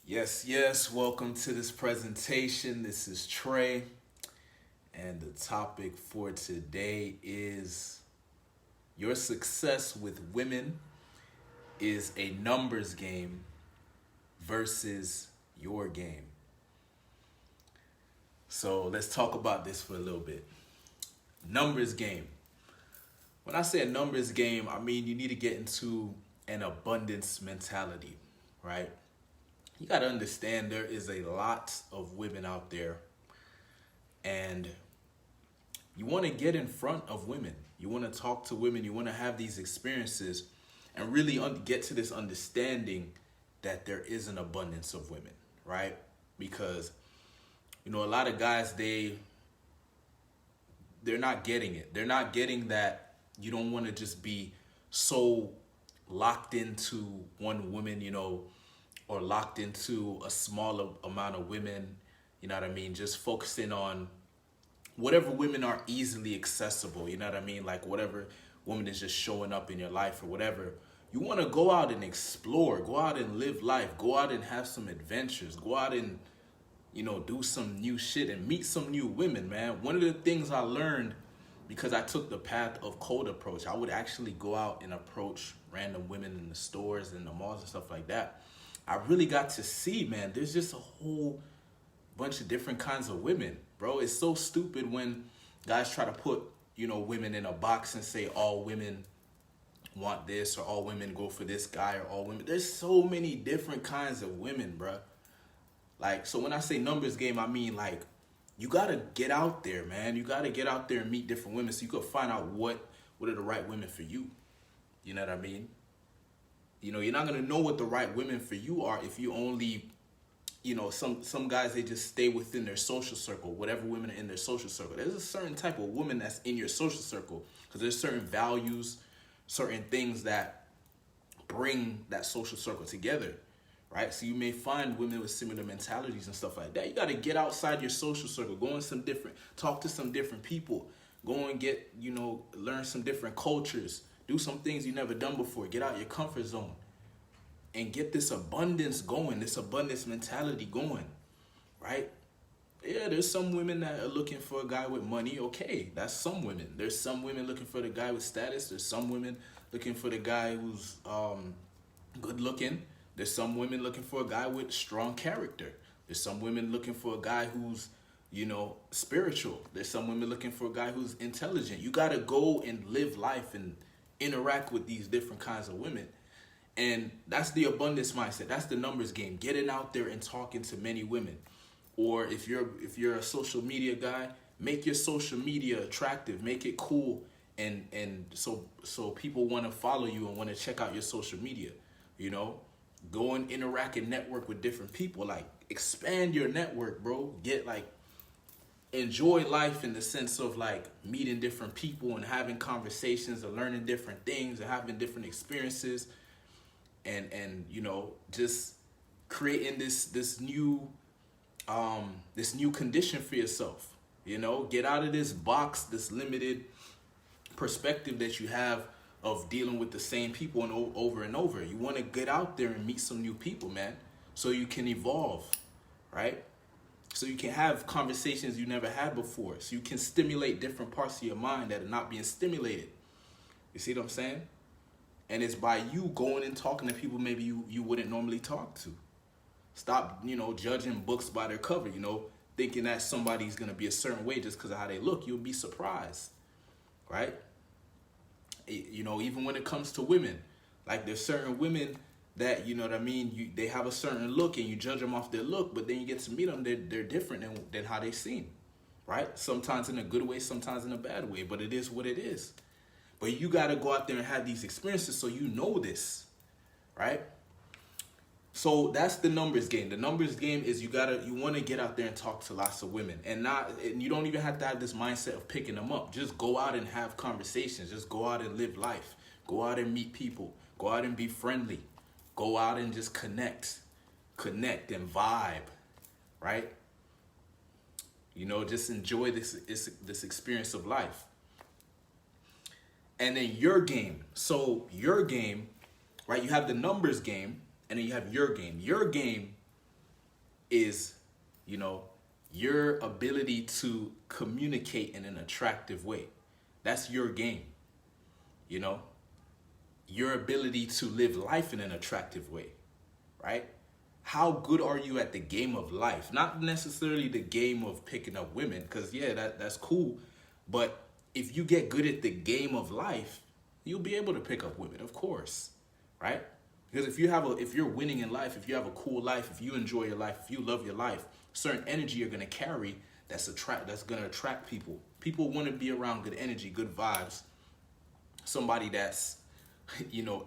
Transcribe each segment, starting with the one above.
Yes, welcome to this presentation. This is Trey, and the topic for today is your success with women is a numbers game versus your game. So let's talk about this for a little bit. Numbers game. When I say a numbers game, I mean you need to get into an abundance mentality, right? You got to understand there is a lot of women out there, and you want to get in front of women. You want to talk to women. You want to have these experiences and really get to this understanding that there is an abundance of women, right? Because a lot of guys, they're not getting it. They're not getting that you don't want to just be so locked into one woman, or locked into a small amount of women, you know what I mean? Just focusing on whatever women are easily accessible, you know what I mean? Like whatever woman is just showing up in your life or whatever. You want to go out and explore, go out and live life, go out and have some adventures, go out and, do some new shit and meet some new women, man. One of the things I learned because I took the path of cold approach, I would actually go out and approach random women in the stores and the malls and stuff like that. I really got to see, man, there's just a whole bunch of different kinds of women, bro. It's so stupid when guys try to put, women in a box and say all women want this or all women go for this guy or all women. There's so many different kinds of women, bro. Like, so when I say numbers game, I mean like you got to get out there, man. You got to get out there and meet different women so you can find out what are the right women for you. You know what I mean? You're not going to know what the right women for you are if you only, some guys, they just stay within their social circle, whatever women are in their social circle. There's a certain type of woman that's in your social circle because there's certain values, certain things that bring that social circle together, right? So you may find women with similar mentalities and stuff like that. You got to get outside your social circle, talk to some different people, go and get, learn some different cultures. Do some things you never done before. Get out your comfort zone and get this abundance going, this abundance mentality going, right? Yeah, there's some women that are looking for a guy with money. Okay, that's some women. There's some women looking for the guy with status. There's some women looking for the guy who's good looking. There's some women looking for a guy with strong character. There's some women looking for a guy who's spiritual. There's some women looking for a guy who's intelligent. You got to go and live life and interact with these different kinds of women. And that's the abundance mindset. That's the numbers game. Getting out there and talking to many women. Or if you're a social media guy, make your social media attractive, make it cool, and so people want to follow you and want to check out your social media. Go and interact and network with different people. Like, expand your network, bro. Enjoy life in the sense of like meeting different people and having conversations and learning different things and having different experiences and just creating this new condition for yourself. Get out of this box, this limited perspective that you have of dealing with the same people and over and over. You want to get out there and meet some new people, man, so you can evolve, right? So you can have conversations you never had before. So you can stimulate different parts of your mind that are not being stimulated. You see what I'm saying? And it's by you going and talking to people maybe you wouldn't normally talk to. Stop, judging books by their cover, thinking that somebody's going to be a certain way just because of how they look. You'll be surprised, right? Even when it comes to women, like there's certain women that, they have a certain look and you judge them off their look, but then you get to meet them, they're different than how they seem, right? Sometimes in a good way, sometimes in a bad way, but it is what it is. But you got to go out there and have these experiences so you know this, right? So that's the numbers game. The numbers game is you want to get out there and talk to lots of women, and you don't even have to have this mindset of picking them up. Just go out and have conversations. Just go out and live life. Go out and meet people. Go out and be friendly. Go out and just connect and vibe, right? Just enjoy this experience of life. And then your game. So your game, right? You have the numbers game, and then you have your game. Your game is, you know, your ability to communicate in an attractive way. That's your game, you know, your ability to live life in an attractive way, right? How good are you at the game of life? Not necessarily the game of picking up women, because yeah, that's cool. But if you get good at the game of life, you'll be able to pick up women, of course, right? Because if you're winning in life, if you have a cool life, if you enjoy your life, if you love your life, certain energy you're gonna carry that's gonna attract people. People want to be around good energy, good vibes, somebody that's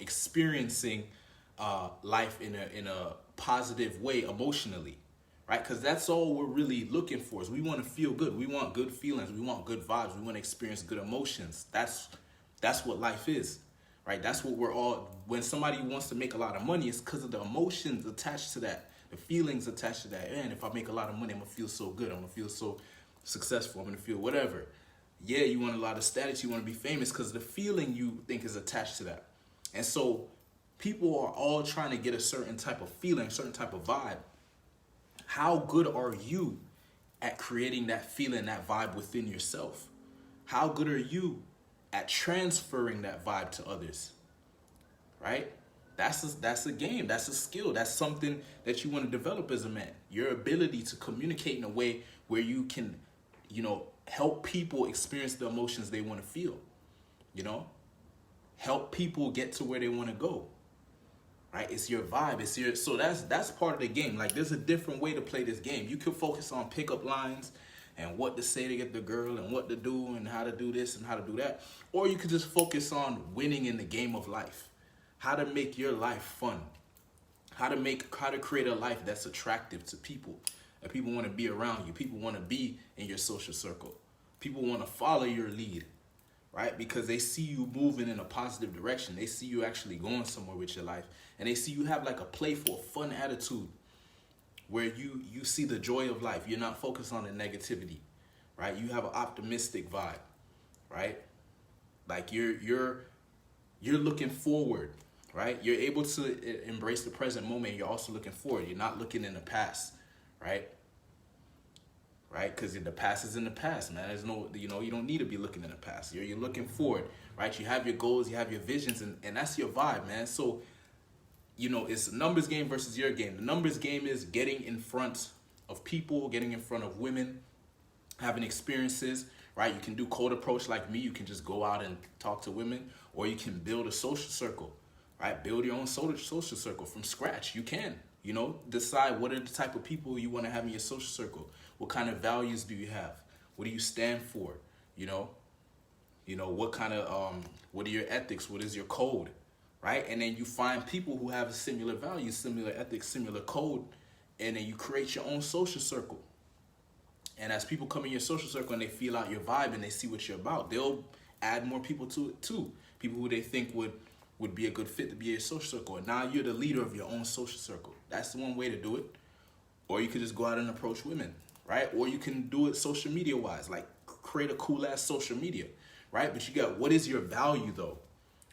experiencing life in a positive way emotionally, right? Because that's all we're really looking for. Is we want to feel good. We want good feelings. We want good vibes. We want to experience good emotions. That's what life is, right? That's what we're all. When somebody wants to make a lot of money, it's because of the emotions attached to that, the feelings attached to that. And if I make a lot of money, I'm gonna feel so good. I'm gonna feel so successful. I'm gonna feel whatever. Yeah, you want a lot of status. You want to be famous because the feeling you think is attached to that. And so people are all trying to get a certain type of feeling, a certain type of vibe. How good are you at creating that feeling, that vibe within yourself? How good are you at transferring that vibe to others? Right? That's a game. That's a skill. That's something that you want to develop as a man. Your ability to communicate in a way where you can, help people experience the emotions they want to feel. Help people get to where they want to go. Right? It's your vibe. So that's part of the game. Like, there's a different way to play this game. You could focus on pickup lines and what to say to get the girl and what to do and how to do this and how to do that. Or you could just focus on winning in the game of life. How to make your life fun. How to create a life that's attractive to people. That people want to be around you. People want to be in your social circle. People want to follow your lead. Right? Because they see you moving in a positive direction. They see you actually going somewhere with your life. And they see you have like a playful, fun attitude where you see the joy of life. You're not focused on the negativity, right? You have an optimistic vibe, right? Like you're looking forward, right? You're able to embrace the present moment. You're also looking forward. You're not looking in the past, right? Right? Because the past is in the past, man. There's no, you don't need to be looking in the past. You're looking forward, right? You have your goals, you have your visions, and that's your vibe, man. So, it's a numbers game versus your game. The numbers game is getting in front of people, getting in front of women, having experiences, right? You can do cold approach like me. You can just go out and talk to women, or you can build a social circle, right? Build your own social circle from scratch. You can, decide what are the type of people you want to have in your social circle. What kind of values do you have? What do you stand for? What kind of, what are your ethics? What is your code? Right? And then you find people who have similar values, similar ethics, similar code, and then you create your own social circle. And as people come in your social circle and they feel out your vibe and they see what you're about, they'll add more people to it too. People who they think would be a good fit to be your social circle. And now you're the leader of your own social circle. That's the one way to do it. Or you could just go out and approach women, right? Or you can do it social media wise, like create a cool ass social media, right? But you got, what is your value though?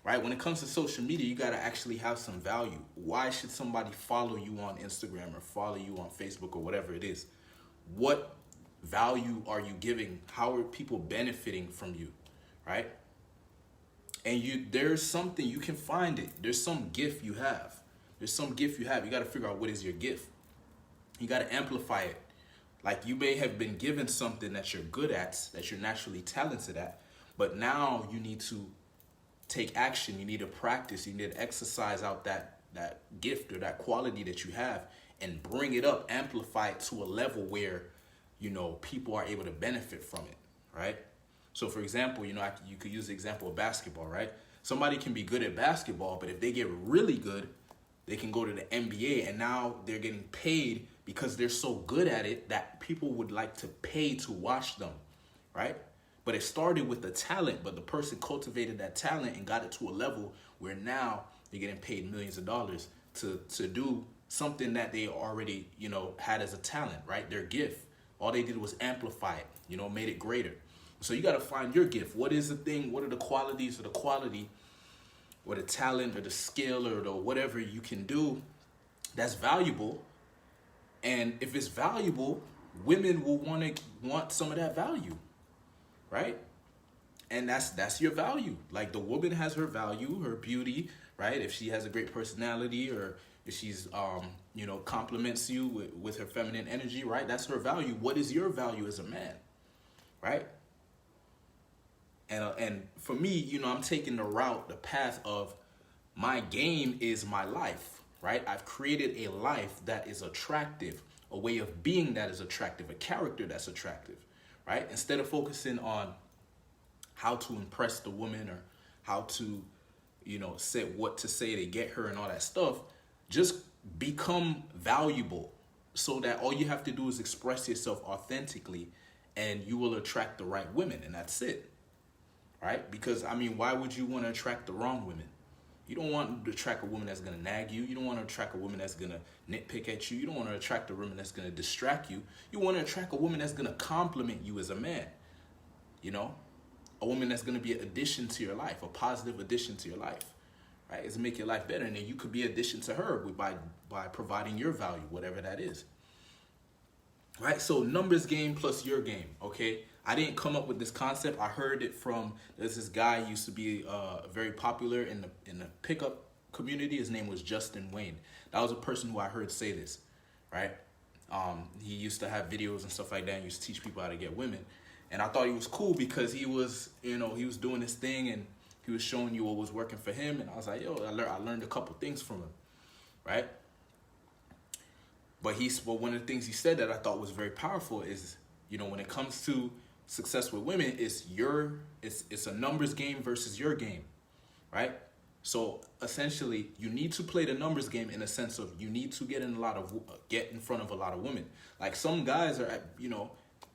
Right? When it comes to social media, you got to actually have some value. Why should somebody follow you on Instagram or follow you on Facebook or whatever it is? What value are you giving? How are people benefiting from you? Right? And there's something, you can find it. There's some gift you have. There's some gift you have. You got to figure out what is your gift. You got to amplify it. Like, you may have been given something that you're good at, that you're naturally talented at, but now you need to take action. You need to practice. You need to exercise out that gift or that quality that you have and bring it up, amplify it to a level where, people are able to benefit from it, right? So for example, you could use the example of basketball, right? Somebody can be good at basketball, but if they get really good, they can go to the NBA, and now they're getting paid because they're so good at it that people would like to pay to watch them, right? But it started with the talent, but the person cultivated that talent and got it to a level where now they're getting paid millions of dollars to do something that they already, had as a talent, right? Their gift. All they did was amplify it, made it greater. So you got to find your gift. What is the thing? What are the qualities or the quality or the talent or the skill or the whatever you can do that's valuable, And if it's valuable, women will want some of that value, right? And that's your value. Like, the woman has her value, her beauty, right? If she has a great personality, or if she's compliments you with her feminine energy, right? That's her value. What is your value as a man, right? And for me, I'm taking the path of my game is my life, right? I've created a life that is attractive, a way of being that is attractive, a character that's attractive, right? Instead of focusing on how to impress the woman, or how to, say what to say to get her and all that stuff, just become valuable, so that all you have to do is express yourself authentically, and you will attract the right women, and that's it, right? Because, why would you want to attract the wrong women? You don't want to attract a woman that's going to nag you. You don't want to attract a woman that's going to nitpick at you. You don't want to attract a woman that's going to distract you. You want to attract a woman that's going to compliment you as a man, a woman that's going to be an addition to your life, a positive addition to your life, right? It's make your life better. And then you could be an addition to her by providing your value, whatever that is, right? So numbers game plus your game, okay? I didn't come up with this concept. I heard it from, there's this guy who used to be very popular in the pickup community. His name was Justin Wayne. That was a person who I heard say this, right? He used to have videos and stuff like that, and used to teach people how to get women. And I thought he was cool because he was, he was doing this thing, and he was showing you what was working for him. And I was like, yo, I learned a couple things from him, right? But one of the things he said that I thought was very powerful is, when it comes to success with women, it's a numbers game versus your game, right? So essentially, you need to play the numbers game in a sense of you need to get in front of a lot of women. Like, some guys are,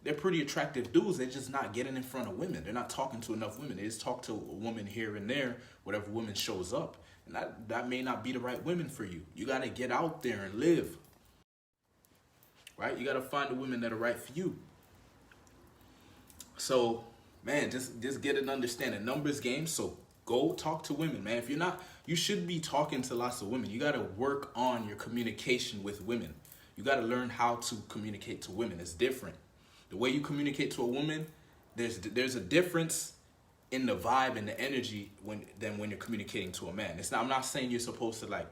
they're pretty attractive dudes. They're just not getting in front of women. They're not talking to enough women. They just talk to a woman here and there, whatever woman shows up. And that may not be the right women for you. You got to get out there and live, right? You got to find the women that are right for you. So, man, just get an understanding. Numbers game. So go talk to women, man. If you're not, you should be talking to lots of women. You got to work on your communication with women. You got to learn how to communicate to women. It's different. The way you communicate to a woman, there's a difference in the vibe and the energy than when you're communicating to a man. I'm not saying you're supposed to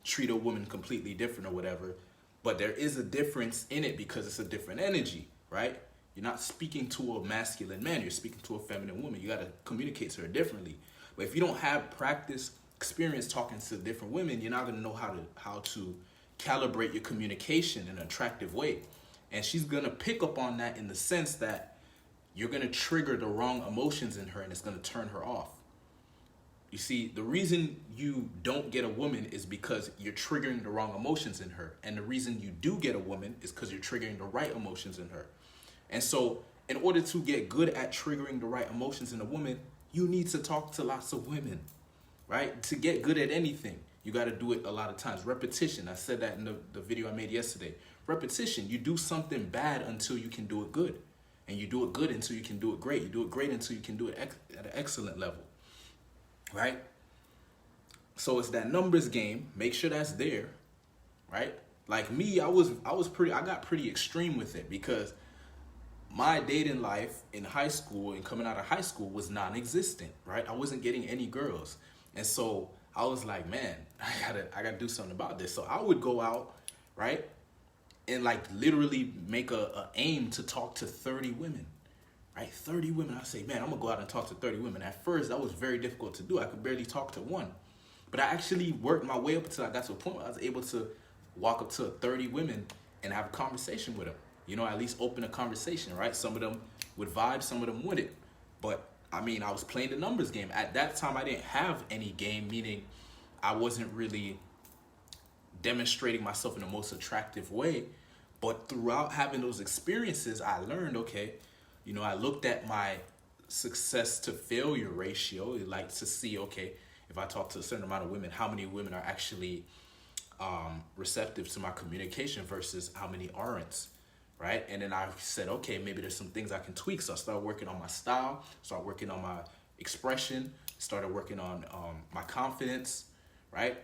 treat a woman completely different or whatever, but there is a difference in it because it's a different energy, right? You're not speaking to a masculine man, you're speaking to a feminine woman. You got to communicate to her differently. But if you don't have experience talking to different women, you're not going to know how to calibrate your communication in an attractive way. And she's going to pick up on that in the sense that you're going to trigger the wrong emotions in her, and it's going to turn her off. You see, the reason you don't get a woman is because you're triggering the wrong emotions in her. And the reason you do get a woman is because you're triggering the right emotions in her. And so in order to get good at triggering the right emotions in a woman, you need to talk to lots of women, right? To get good at anything, you got to do it a lot of times. Repetition. I said that in the video I made yesterday. Repetition. You do something bad until you can do it good. And you do it good until you can do it great. You do it great until you can do it at an excellent level, right? So it's that numbers game. Make sure that's there, right? Like me, I got pretty extreme with it because my dating life in high school and coming out of high school was non-existent, right? I wasn't getting any girls. And so I was like, man, I gotta do something about this. So I would go out, right? And literally make a aim to talk to 30 women, right? 30 women. I say, man, I'm gonna go out and talk to 30 women. At first, that was very difficult to do. I could barely talk to one. But I actually worked my way up until I got to a point where I was able to walk up to 30 women and have a conversation with them. At least open a conversation, right? Some of them would vibe, some of them wouldn't. But I was playing the numbers game. At that time, I didn't have any game, meaning I wasn't really demonstrating myself in the most attractive way. But throughout having those experiences, I learned, okay, I looked at my success to failure ratio, to see, okay, if I talk to a certain amount of women, how many women are actually receptive to my communication versus how many aren't, right? And then I said, okay, maybe there's some things I can tweak. So I started working on my style, started working on my expression, started working on my confidence, right?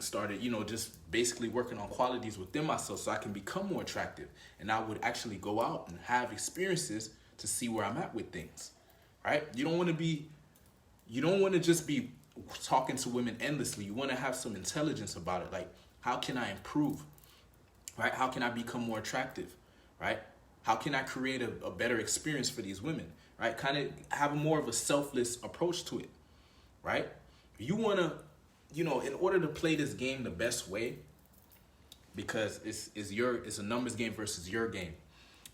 started, just basically working on qualities within myself so I can become more attractive. And I would actually go out and have experiences to see where I'm at with things, right? You don't want to just be talking to women endlessly. You want to have some intelligence about it. Like, how can I improve, right? How can I become more attractive, right? How can I create a better experience for these women, right? Kind of have a more of a selfless approach to it, right? You want to, in order to play this game the best way, because it's a numbers game versus your game.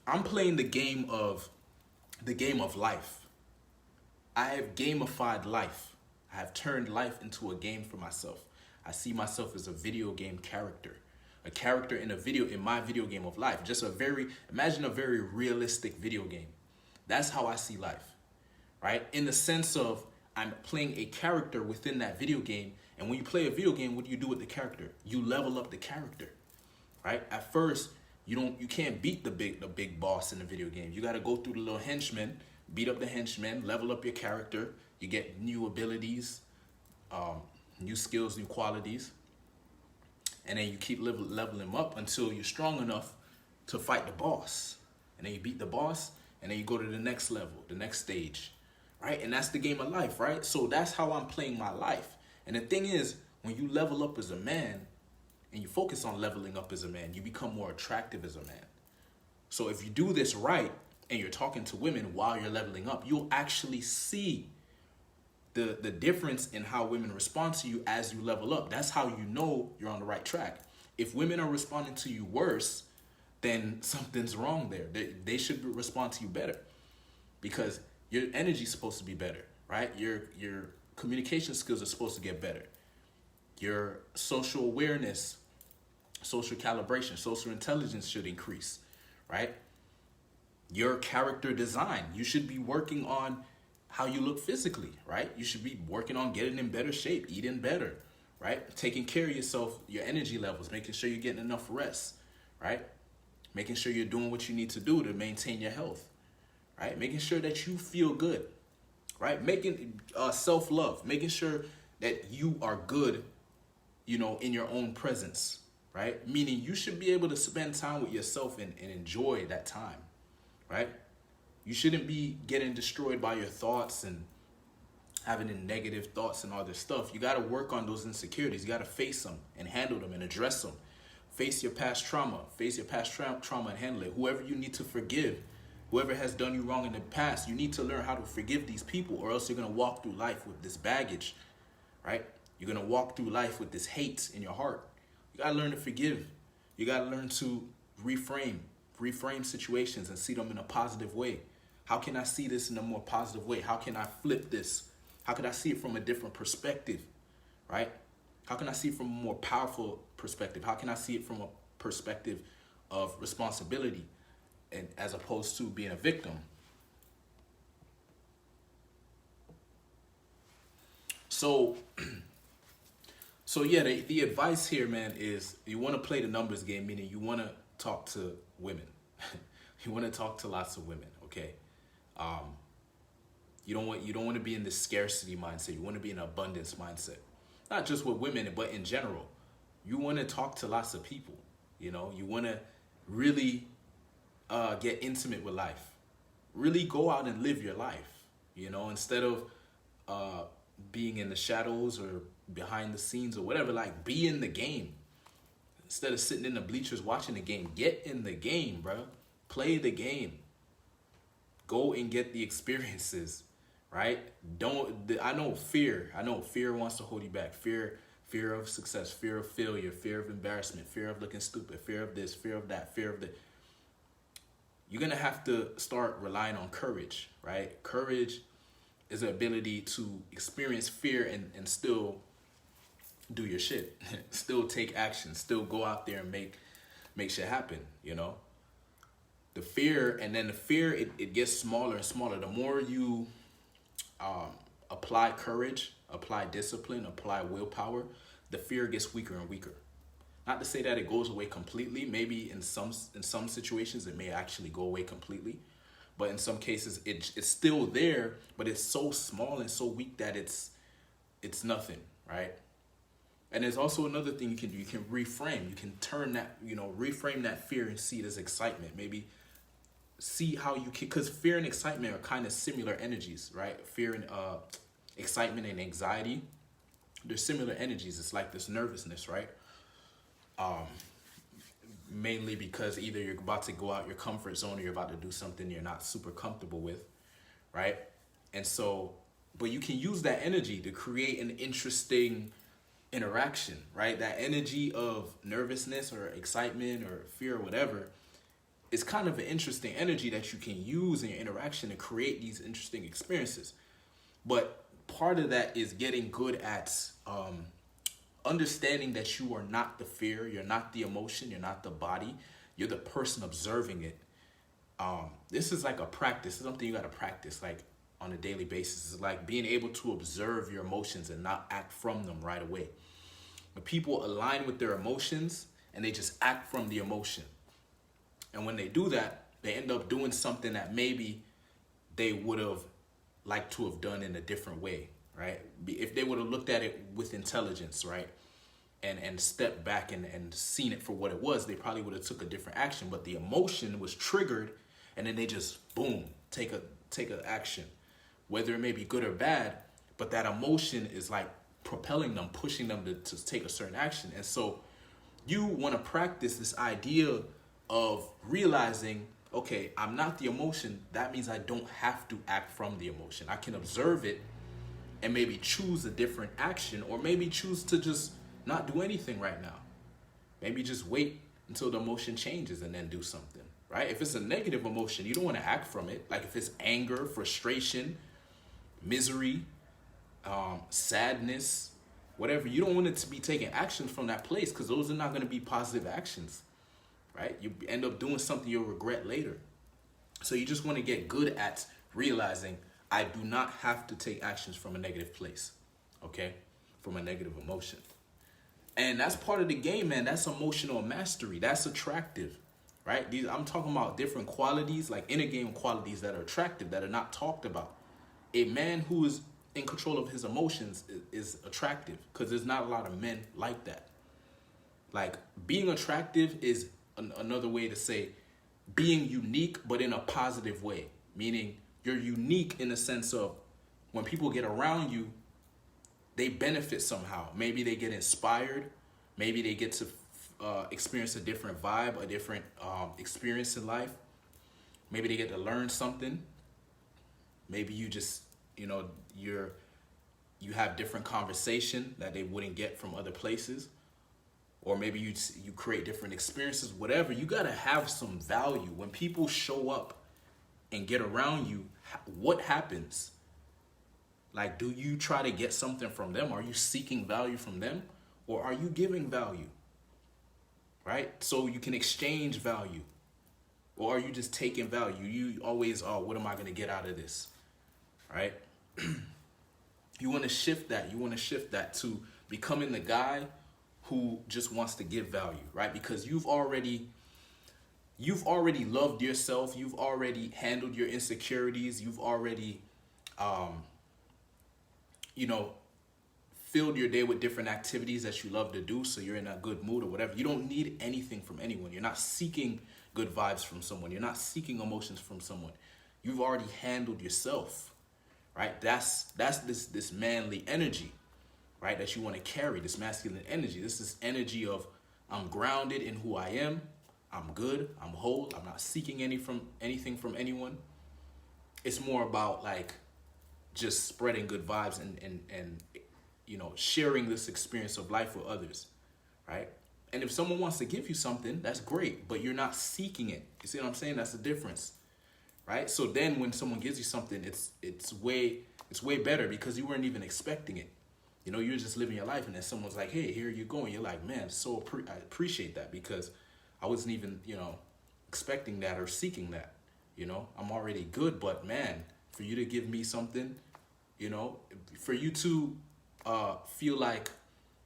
I'm playing the game of life. I have gamified life. I have turned life into a game for myself. I see myself as a video game character, a character in my video game of life. Imagine a very realistic video game. That's how I see life, right? In the sense of I'm playing a character within that video game. And when you play a video game, what do you do with the character? You level up the character, right? At first, you can't beat the big boss in the video game. You got to go through the little henchmen, beat up the henchmen, level up your character. You get new abilities, new skills, new qualities. And then you keep leveling them up until you're strong enough to fight the boss. And then you beat the boss, and then you go to the next level, the next stage, right? And that's the game of life, right? So that's how I'm playing my life. And the thing is, when you level up as a man, and you focus on leveling up as a man, you become more attractive as a man. So if you do this right, and you're talking to women while you're leveling up, you'll actually see the difference in how women respond to you as you level up. That's how you know you're on the right track. If women are responding to you worse, then something's wrong there. They should respond to you better, because your energy's supposed to be better, right? Your communication skills are supposed to get better. Your social awareness, social calibration, social intelligence should increase, right? Your character design, you should be working on how you look physically, right? You should be working on getting in better shape, eating better, right? Taking care of yourself, your energy levels, making sure you're getting enough rest, right? Making sure you're doing what you need to do to maintain your health, right? Making sure that you feel good, right? Making self-love, making sure that you are good, in your own presence, right? Meaning you should be able to spend time with yourself and enjoy that time, right? You shouldn't be getting destroyed by your thoughts and having the negative thoughts and all this stuff. You got to work on those insecurities. You got to face them and handle them and address them. Face your past trauma. Face your past trauma and handle it. Whoever you need to forgive, whoever has done you wrong in the past, you need to learn how to forgive these people, or else you're going to walk through life with this baggage, right? You're going to walk through life with this hate in your heart. You got to learn to forgive. You got to learn to reframe situations and see them in a positive way. How can I see this in a more positive way? How can I flip this? How can I see it from a different perspective, right? How can I see it from a more powerful perspective? How can I see it from a perspective of responsibility, and as opposed to being a victim? So yeah, the advice here, man, is you want to play the numbers game, meaning you want to talk to women. You want to talk to lots of women, okay? You don't want to be in this scarcity mindset. You want to be in an abundance mindset. Not just with women, but in general. You want to talk to lots of people. You want to really get intimate with life. Really go out and live your life. Instead of being in the shadows or behind the scenes or whatever, like, be in the game. Instead of sitting in the bleachers watching the game, get in the game, bro. Play the game. Go and get the experiences, right? I know fear wants to hold you back. Fear of success, fear of failure, fear of embarrassment, fear of looking stupid, fear of this, fear of that, fear of that. You're going to have to start relying on courage, right? Courage is the ability to experience fear and still do your shit. Still take action, still go out there and make shit happen, The fear, and then the fear, it gets smaller and smaller. The more you apply courage, apply discipline, apply willpower, the fear gets weaker and weaker. Not to say that it goes away completely. Maybe in some situations it may actually go away completely. But in some cases it's still there, but it's so small and so weak that it's nothing, right? And there's also another thing you can do. You can reframe. You can turn that, reframe that fear and see it as excitement. Maybe see how you can, because fear and excitement are kind of similar energies, right? Fear and excitement and anxiety, they're similar energies. It's like this nervousness, right? Mainly because either you're about to go out your comfort zone or you're about to do something you're not super comfortable with, right? And so, but you can use that energy to create an interesting interaction, right? That energy of nervousness or excitement or fear or whatever is kind of an interesting energy that you can use in your interaction to create these interesting experiences. But part of that is getting good at understanding that you are not the fear, you're not the emotion, you're not the body, you're the person observing it. This is like a practice. It's something you got to practice like on a daily basis. It's like being able to observe your emotions and not act from them right away. But people align with their emotions and they just act from the emotion. And when they do that, they end up doing something that maybe they would have liked to have done in a different way, right? If they would have looked at it with intelligence, right? And stepped back and seen it for what it was, they probably would have took a different action. But the emotion was triggered and then they just, boom, take a action. Whether it may be good or bad, but that emotion is like propelling them, pushing them to take a certain action. And so you want to practice this idea of realizing, okay, I'm not the emotion. That means I don't have to act from the emotion. I can observe it and maybe choose a different action, or maybe choose to just not do anything right now. Maybe just wait until the emotion changes and then do something, right? If it's a negative emotion, you don't want to act from it. Like if it's anger, frustration, misery, sadness, whatever, you don't want it to be taking actions from that place, because those are not going to be positive actions, right? You end up doing something you'll regret later. So you just want to get good at realizing I do not have to take actions from a negative place, okay? From a negative emotion. And that's part of the game, man. That's emotional mastery. That's attractive, right? I'm talking about different qualities, like inner game qualities that are attractive, that are not talked about. A man who is in control of his emotions is attractive, because there's not a lot of men like that. Like being attractive is another way to say being unique, but in a positive way, meaning you're unique in the sense of when people get around you, they benefit somehow. Maybe they get inspired. Maybe they get to experience a different vibe, a different experience in life. Maybe they get to learn something. Maybe you just, you have different conversation that they wouldn't get from other places. Or maybe you create different experiences, whatever. You got to have some value. When people show up and get around you, what happens? Like, do you try to get something from them? Are you seeking value from them? Or are you giving value? Right? So you can exchange value. Or are you just taking value? You always, what am I going to get out of this? Right? You want to shift that. You want to shift that to becoming the guy who just wants to give value, right? Because you've already loved yourself. You've already handled your insecurities. You've already, filled your day with different activities that you love to do, so you're in a good mood or whatever. You don't need anything from anyone. You're not seeking good vibes from someone. You're not seeking emotions from someone. You've already handled yourself, right? That's this manly energy, right? That you want to carry, this masculine energy. This is energy of I'm grounded in who I am. I'm good. I'm whole. I'm not seeking anything from anyone. It's more about like just spreading good vibes and sharing this experience of life with others, right? And if someone wants to give you something, that's great, but you're not seeking it. You see what I'm saying? That's the difference, right? So then when someone gives you something, it's way better because you weren't even expecting it. You're just living your life, and then someone's like, hey, here you go. And you're like, man, I appreciate that because I wasn't even, expecting that or seeking that. I'm already good, but man, for you to give me something, for you to feel like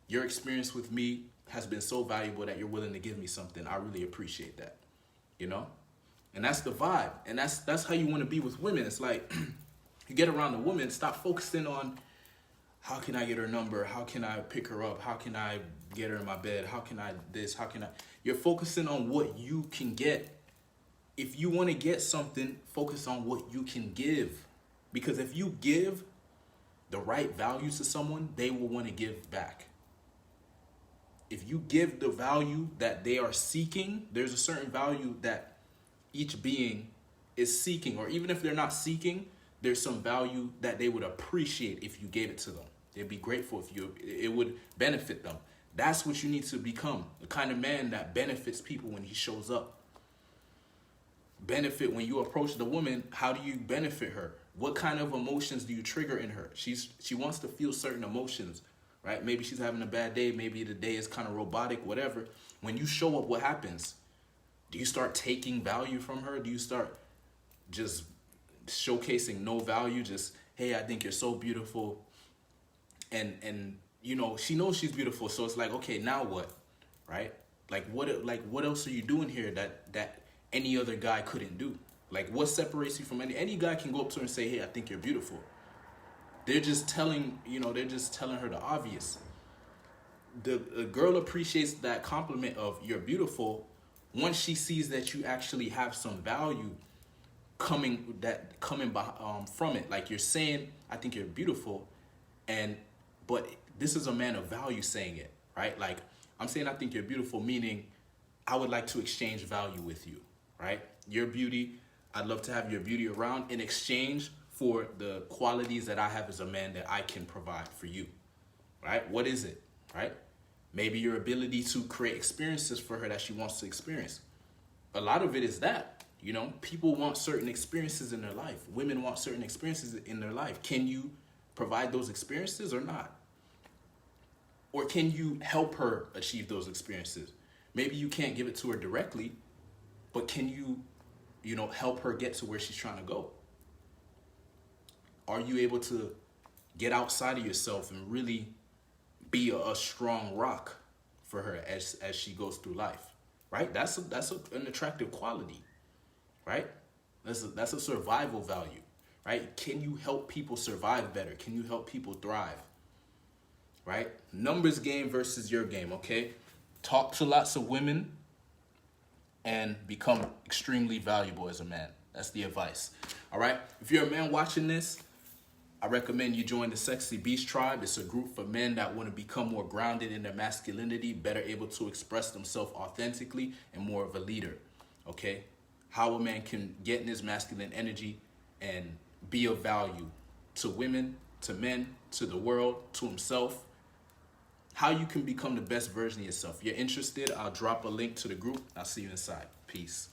your experience with me has been so valuable that you're willing to give me something, I really appreciate that, And that's the vibe. And that's how you want to be with women. It's like you get around a woman, stop focusing on how can I get her number? How can I pick her up? How can I get her in my bed? How can I this? How can I? You're focusing on what you can get. If you want to get something, focus on what you can give. Because if you give the right value to someone, they will want to give back. If you give the value that they are seeking, there's a certain value that each being is seeking, or even if they're not seeking, there's some value that they would appreciate if you gave it to them. They'd be grateful if it would benefit them. That's what you need to become, the kind of man that benefits people when he shows up. Benefit when you approach the woman, how do you benefit her? What kind of emotions do you trigger in her? She wants to feel certain emotions, right? Maybe she's having a bad day, maybe the day is kind of robotic, whatever. When you show up, what happens? Do you start taking value from her? Do you start just showcasing no value? Just, hey, I think you're so beautiful. And you know, she knows she's beautiful, so it's like, okay, now what? Right? Like what else are you doing here that any other guy couldn't do? Like, what separates you from any guy can go up to her and say, hey, I think you're beautiful. They're just telling her the obvious. The girl appreciates that compliment of you're beautiful once she sees that you actually have some value coming from it. Like, you're saying, I think you're beautiful, but this is a man of value saying it, right? Like, I'm saying I think you're beautiful, meaning I would like to exchange value with you, right? Your beauty, I'd love to have your beauty around in exchange for the qualities that I have as a man that I can provide for you, right? What is it, right? Maybe your ability to create experiences for her that she wants to experience. A lot of it is that, you know, people want certain experiences in their life. Women want certain experiences in their life. Can you provide those experiences or not? Or can you help her achieve those experiences? Maybe you can't give it to her directly, but can you, help her get to where she's trying to go? Are you able to get outside of yourself and really be a strong rock for her as she goes through life, right? That's an attractive quality, right? That's a survival value, right? Can you help people survive better? Can you help people thrive, right? Numbers game versus your game, okay? Talk to lots of women and become extremely valuable as a man. That's the advice, all right? If you're a man watching this, I recommend you join the Sexy Beast Tribe. It's a group for men that want to become more grounded in their masculinity, better able to express themselves authentically, and more of a leader, okay? How a man can get in his masculine energy and be of value to women, to men, to the world, to himself. How you can become the best version of yourself. If you're interested, I'll drop a link to the group. I'll see you inside. Peace.